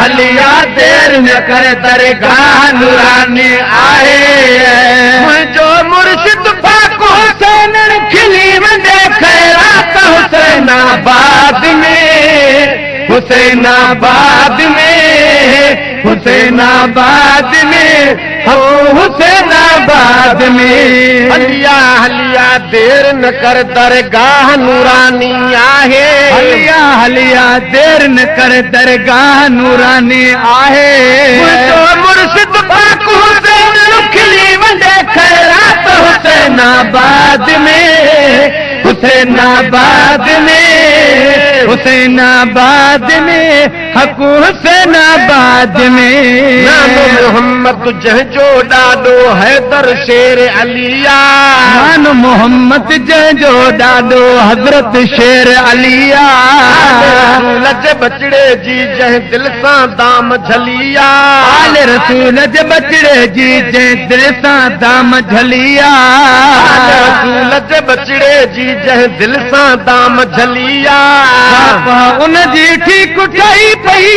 हलिया देर न कर दरगाह नूरानी आहे जो मुर्शिद पाक हुसैन खिली वंदे खैरात हुसैनाबाद में हुसैनाबाद में हुसैनाबाद में हो हुसैनाबाद में हलिया हलिया देर न कर दरगाह नूरानी आहे हलिया हलिया देर न कर दरगाह नूरानी आहे जो मुर्शिद पाक हुसैन खिली वंदे खैरात हुसैनाबाद में हुसैनाबाद में हुसैनाबाद में हक हुसैनाबाद में नानो मोहम्मद जंहिंजो ॾाॾो हैदर शेर अलिया नानो मोहम्मद जंहिंजो ॾाॾो हज़रत शेर अलिया लज बचड़े जी जंहिं दिल सां दाम झलिया आल रसूल जे बचड़े जी जंहिं दिल सां दाम झलिया रसूल जे बचड़े जी जंहिं दिल सां दाम झलिया उन जी ठीक ठही पई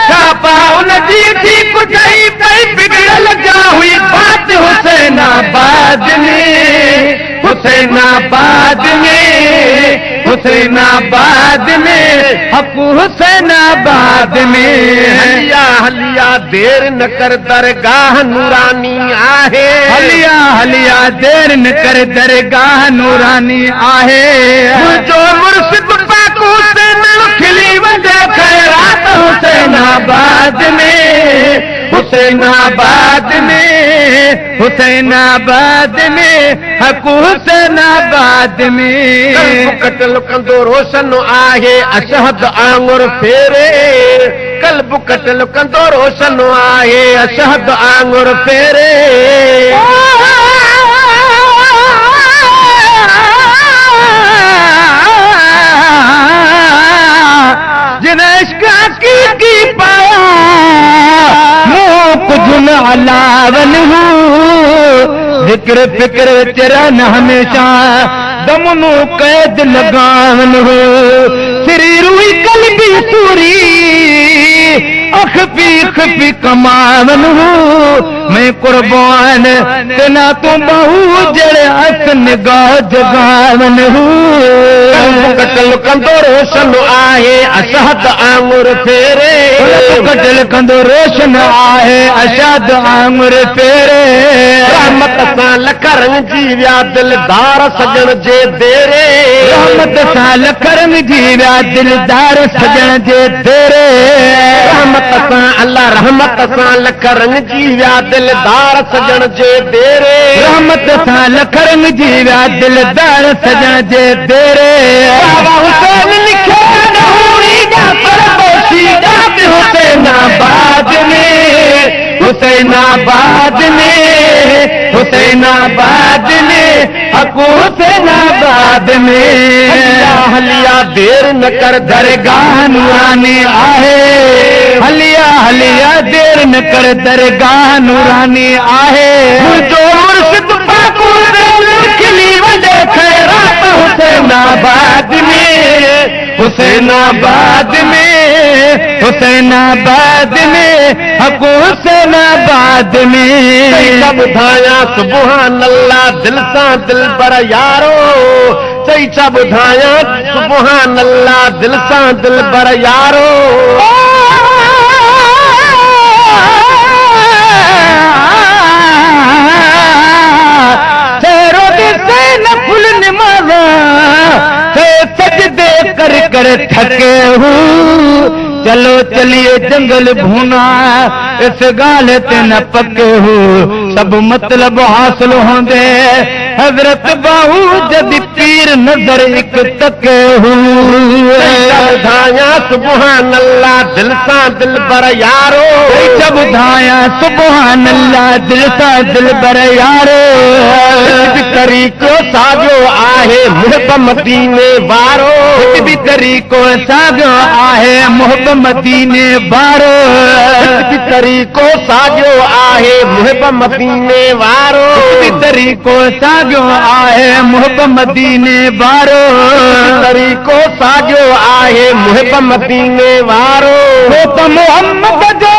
छापा उन जी ठीक ठही पई बिगड़ल जा हुई बात हुसैनाबाद में हुसैनाबाद में हुसैनाबाद में हक हुसैनाबाद में हलिया हलिया देर न कर दरगाह नूरानी आहे हलिया हलिया देर न कर दरगाह नूरानी आहे जो मुर्शिद पाक हुसैन खिली वंदे खैरात हुसैनाबाद में हुसैनाबाद में हुसैनाबाद में हक हुसैनाबाद में कतल कंदो रोशन आहे अशहद आंगुर फेरे कल्ब कतल कंदो रोशन आहे अशहद आंगुर फेरे जिन इश्क की पाया कुछ न अलावन हूँ जिक्र फिक्र चरन हमेशा दमनो कैद लगावन हो सिरी रुई कल्बी सूरी अखपी कमावन हो मैं कुर्बान तेना तू बहु जड़े अस निगाह जगावन हो कटल कंदो रोशन आहे अशहद आंगुर फेरे कटल कंदो रोशन आहे अशहद आंगुर फेरे रहमत सां लख रंग जी विया दिलदार सजण जे देरे रहमत सां लख रंग जी विया दिलदार सजण जे देरे रहमत सां अल्लाह रहमत सां लख रंग जी विया दिलदार सजण जे देरे रहमत सां लख रंग जी विया दिलदार सजण जे देरे हुसैन लिखे हुसैनाबाद में हुसैनाबाद में हुसैनाबाद में हक हुसैनाबाद में हलिया देर न कर दरगाह नूरानी आहे हलिया हलिया देर न कर दरगाह नूरानी आहे जो मुर्शिद पाक खिली वंदे खैरात हुसैनाबाद में हुसैनाबाद में हुसैनाबाद में हक हुसैनाबाद में सब ॿुधाया सुभान अल्लाह दिल सां दिल पर यारो सही छा ॿुधाया सुभान अल्लाह दिल सां दिल पर यारो सजदे कर थके हूँ चलो चलिए जंगल भूना इस गाल ते न पके हूँ सब मतलब हासिल होंदे हजरत बाहू जद पीर नजर एक तके ॿुधाया सुभान अल्लाह दिल सां दिल बर यारो जब ॿुधाया सुभान अल्लाह दिल सां दिल बर यारो तरीक़ो साॻियो आहे मुहब मदीने वारो बि तरीक़ो साॻियो आहे मुहब मुहब मदीने वारो तरीक़ो साॻियो आहे मुहिब मदीने वारो तरीक़ो साॻियो आहे मुहब मदीने वारो तरीक़ो साॻियो आहे मुहिब मदीने वारो हो त मोहम्मद जो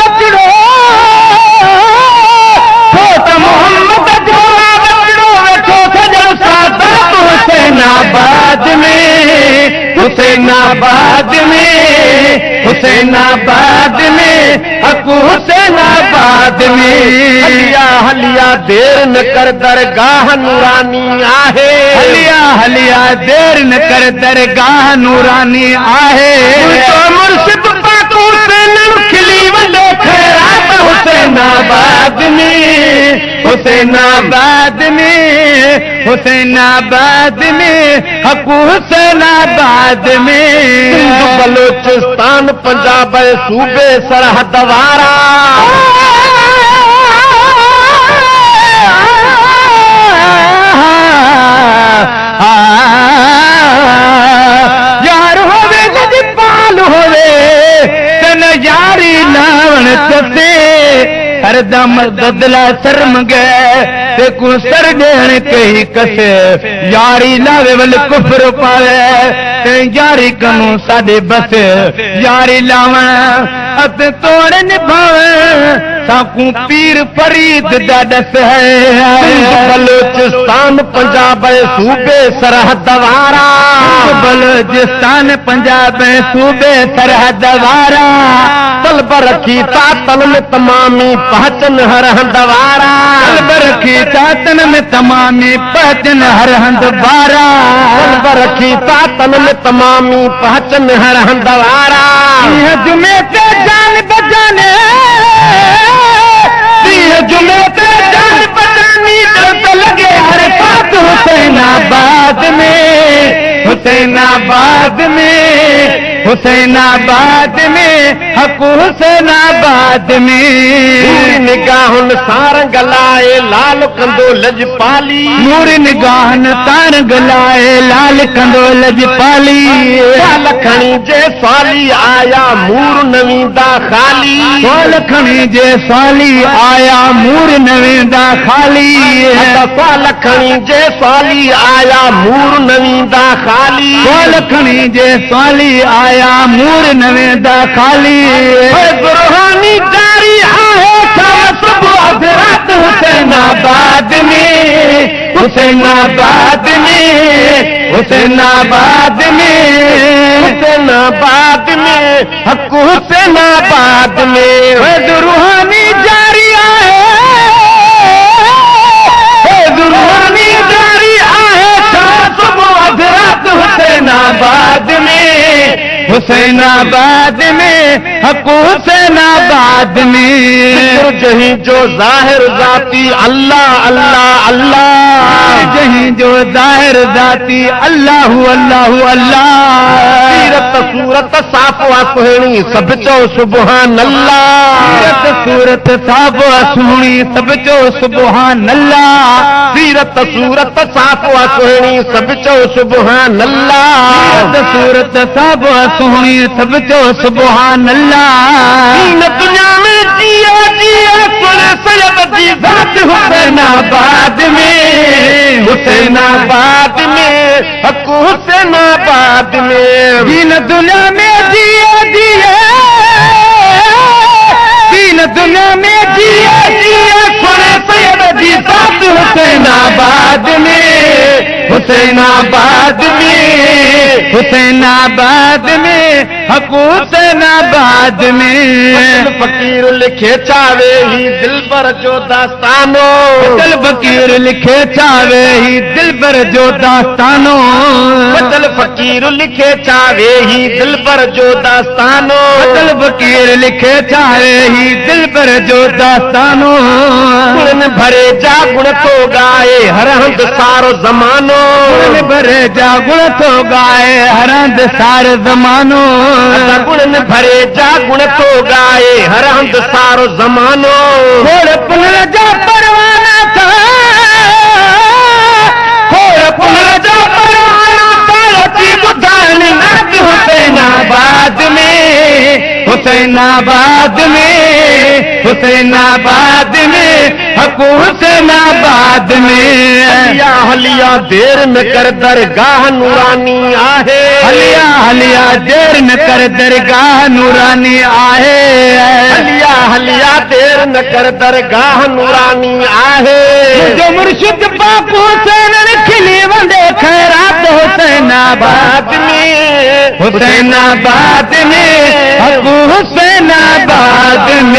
बचड़ो हो त मोहम्मद जो बचड़ो वेठो सजो सादात हुसैनाबाद में हुसैनाबाद में हुसैनाबाद में हक़ हुसैनाबाद में हलिया हलिया देर न कर दरगाह नूरानी आहे हलिया हलिया देर न कर दरगाह नूरानी आहे तो मुर्शिद पाक हुसैन खिली वॾो ख़ैरात हुसैनाबाद में हुसैनाबाद में हुसैनाबाद में हक़ हुसैनाबाद में बलोचिस्तान पंजाब सूबे सरहद वारा यार होवे लजपाल होवे तन यारी लावण तसे हरदम बदला शर्म गए ते को सर ॾियण कही कसे यारी लावे वल कुफर पावे ते यारी कनो साडे बस यारी लावण अत तोड़ निभावण साकू पीर फरीद दा दस है बलोचिस्तान पंजाब सूबे सरहद वारा बलोचिस्तान पंजाब सूबे सरहद वारा तलब रखी तातन में तमामी पहचन हर हंद वारा तलब रखी तातन में तमामी पहचन हर हंद वारा तलब रखी तातन में तमामी पहचन हर हंद वारा जुमे ते जान बजाने जुमे ते जान बजानी तो लगे हर बात हुसैनाबाद में हुसैनाबाद में हुसैनाबाद में हक़ हुसैनाबाद में निगाहुन सार गलाए लाल कंदो लजपाली नूर निगाहन तार गलाए लाल कंदो लजपाली साल खणी जे साली आया मूर नवींदा खाली साल खणी जे साली आया मूर नवींदा खाली साल खणी जे साली आया मूर नवींदा खाली साल खणी जे साली आया मूर नवेंदा खाली रूहानी जारी आहे शाम सुबह रात हुसैनाबाद में हुसैनाबाद में हुसैनाबाद में हुसैनाबाद में हक़ हुसैनाबाद में रूहानी जारी आहे रूहानी जारी आहे शाम सुबह रात हुसैनाबाद में हुसैनाबाद में हक़ हुसैनाबाद में जहीं जो ज़ाहिर ज़ाती अल्लाह अल्लाह अल्लाह जहीं जो ज़ाहिर ज़ाती अल्लाह अल्लाह अल्लाह सीरत सूरत साफ़ सुहिणी सभु चओ सुबहान अल्लाह सीरत सूरत साफ़ सुहिणी सभु चओ सुबहान अल्लाह सीरत सूरत साफ़ सुहिणी सभु चओ सुबहान अल्लाह सीरत सूरत साफ़ सुहिणी सभु चओ सुबहान अल्लाह दुनिया में जिया जिया सुन सैयद जी ज़ात हुसैनाबाद में हुसैनाबाद में हक़ हुसैनाबाद में दीन दुनिया में जिया जिया दीन दुनिया में जिया जिया सुन सैयद जी ज़ात हुसैनाबाद में हुसैनाबाद में हुसैनाबाद में हक़ हुसैनाबाद में फकीर लिखे चावे ही दिलबर जो दास्तानो चल फकीर लिखे चावे ही दिलबर जो दास्तानो चल फकीर लिखे चावे ही दिलबर जो दास्तानो चल फकीर लिखे चावे ही दिलबर जो दास्तानो गुण भरे जा गुण तो गाए हर हंद सारो ज़मानो गुण भरे जा गुण तो गाए हर हंद सारो ज़मानो गुण भरे जा गुण तो गाए हर हंद सारो ज़मानो पुन जा परवाना था पुन जा परवाना था ॿुधाइण हुसैनाबाद में हुसैनाबाद में, हुसैनाबाद में, हकू हुसैनाबाद में। हलिया हलिया देर न कर दरगाह नूरानी आहे, हलिया हलिया देर न कर दरगाह नूरानी आहे। हलिया हलिया देर न कर दरगाह नूरानी आहे। जो मुर्शिद पाक हुसैन खिली वंदे खैरात हुसैनाबाद में, हुसैनाबाद में, हकू हुसैनाबाद में।